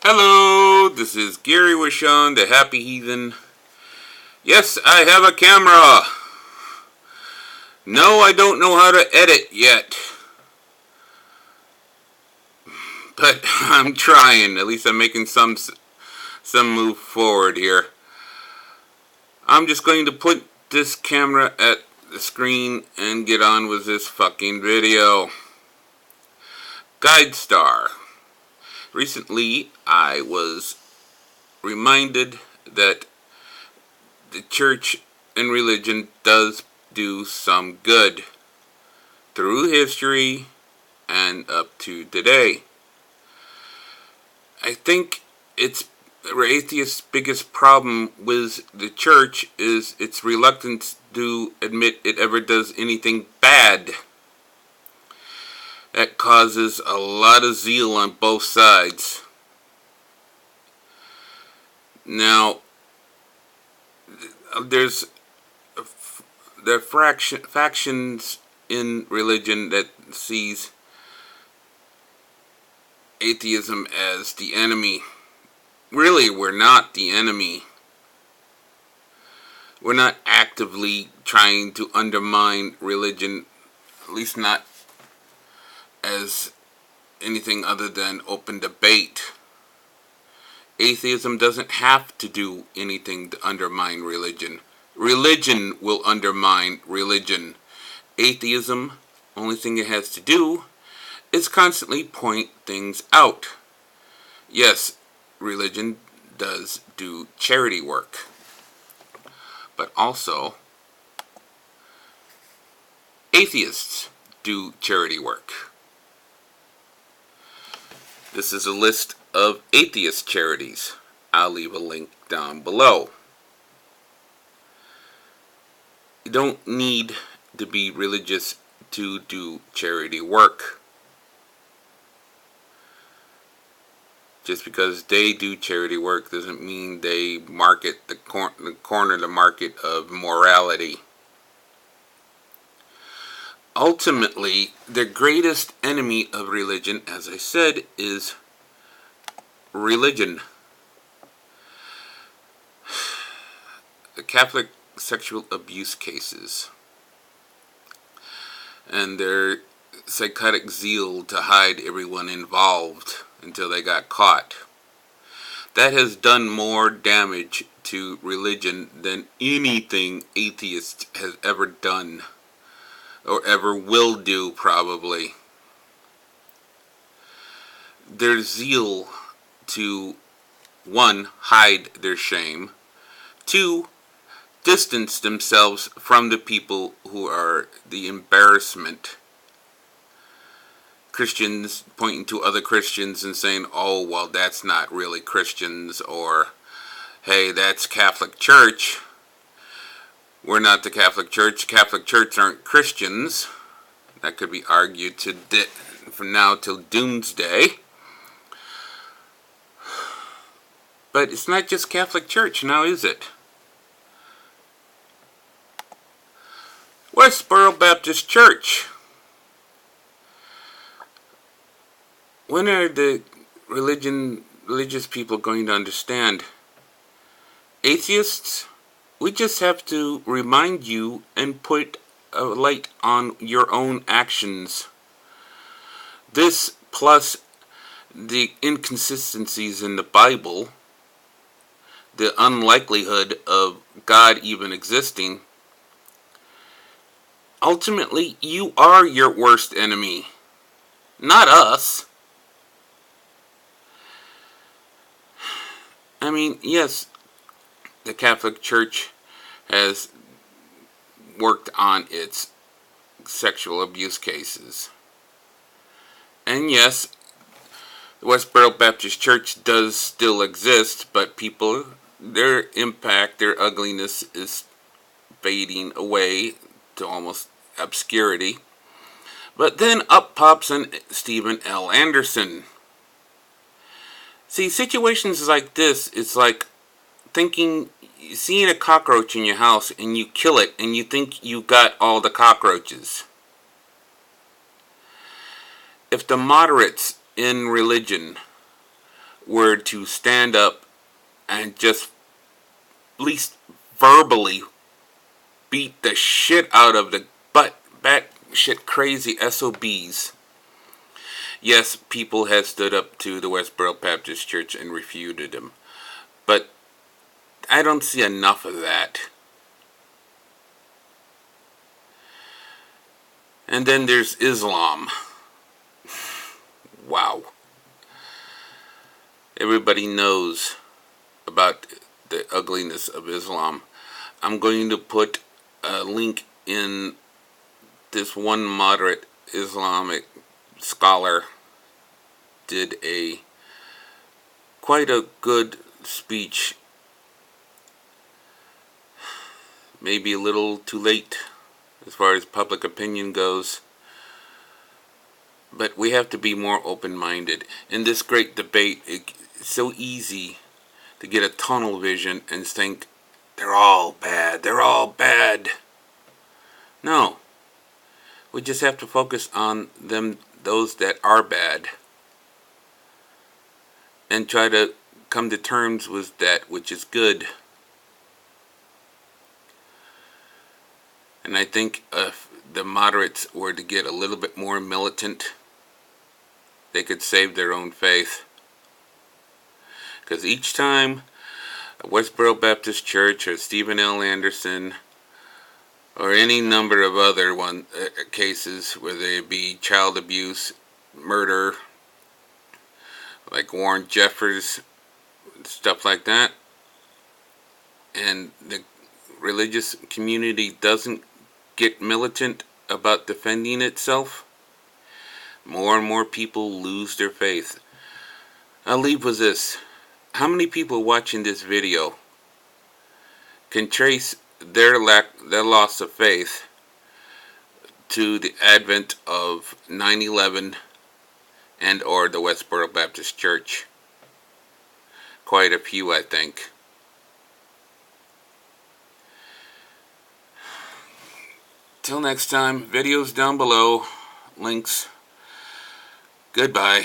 Hello, this is Gary Wishon, the Happy Heathen. Yes, I have a camera. No, I don't know how to edit yet. But I'm trying. At least I'm making some move forward here. I'm just going to put this camera at the screen and get on with this fucking video. GuideStar. Recently, I was reminded that the church and religion does do some good through history and up to today. I think atheists' biggest problem with the church is its reluctance to admit it ever does anything bad. That causes a lot of zeal on both sides. Now, there's factions in religion that sees atheism as the enemy. Really, we're not the enemy. We're not actively trying to undermine religion, at least not as anything other than open debate. Atheism doesn't have to do anything to undermine religion. Religion will undermine religion. Atheism, only thing it has to do is constantly point things out. Yes, religion does do charity work, but also atheists do charity work. This is a list of atheist charities. I'll leave a link down below. You don't need to be religious to do charity work. Just because they do charity work doesn't mean they market corner the market of morality. Ultimately, the greatest enemy of religion, as I said, is religion. The Catholic sexual abuse cases and their psychotic zeal to hide everyone involved until they got caught. That has done more damage to religion than anything atheist has ever done. Or ever will do, probably. Their zeal to, 1, hide their shame, 2, distance themselves from the people who are the embarrassment. Christians pointing to other Christians and saying, oh, well, that's not really Christians, or, hey, that's Catholic Church. We're not the Catholic Church. Catholic Church aren't Christians. That could be argued from now till doomsday. But it's not just Catholic Church now, is it? Westboro Baptist Church. When are the religious people going to understand? Atheists? We just have to remind you and put a light on your own actions. This plus the inconsistencies in the Bible, the unlikelihood of God even existing. Ultimately, you are your worst enemy, not us. I mean, yes, the Catholic Church has worked on its sexual abuse cases. And yes, the Westboro Baptist Church does still exist, but people, their impact, their ugliness is fading away to almost obscurity. But then up pops Stephen L. Anderson. See, situations like this, it's like seeing a cockroach in your house and you kill it and you think you got all the cockroaches. If the moderates in religion were to stand up and just at least verbally beat the shit out of the bat shit crazy SOBs. Yes, people have stood up to the Westboro Baptist Church and refuted them, but I don't see enough of that. And then there's Islam. Wow. Everybody knows about the ugliness of Islam. I'm going to put a link in. This one moderate Islamic scholar did quite a good speech. Maybe a little too late as far as public opinion goes. But we have to be more open-minded. In this great debate, it's so easy to get a tunnel vision and think, they're all bad, they're all bad. No. We just have to focus on those that are bad, and try to come to terms with that which is good. And I think if the moderates were to get a little bit more militant, they could save their own faith. Because each time Westboro Baptist Church or Stephen L. Anderson or any number of other cases, whether it be child abuse, murder, like Warren Jeffers, stuff like that, and the religious community doesn't get militant about defending itself, more and more people lose their faith. I'll leave with this. How many people watching this video can trace their loss of faith to the advent of 9/11 and or the Westboro Baptist Church? Quite a few, I think. Till next time, videos down below, links. Goodbye.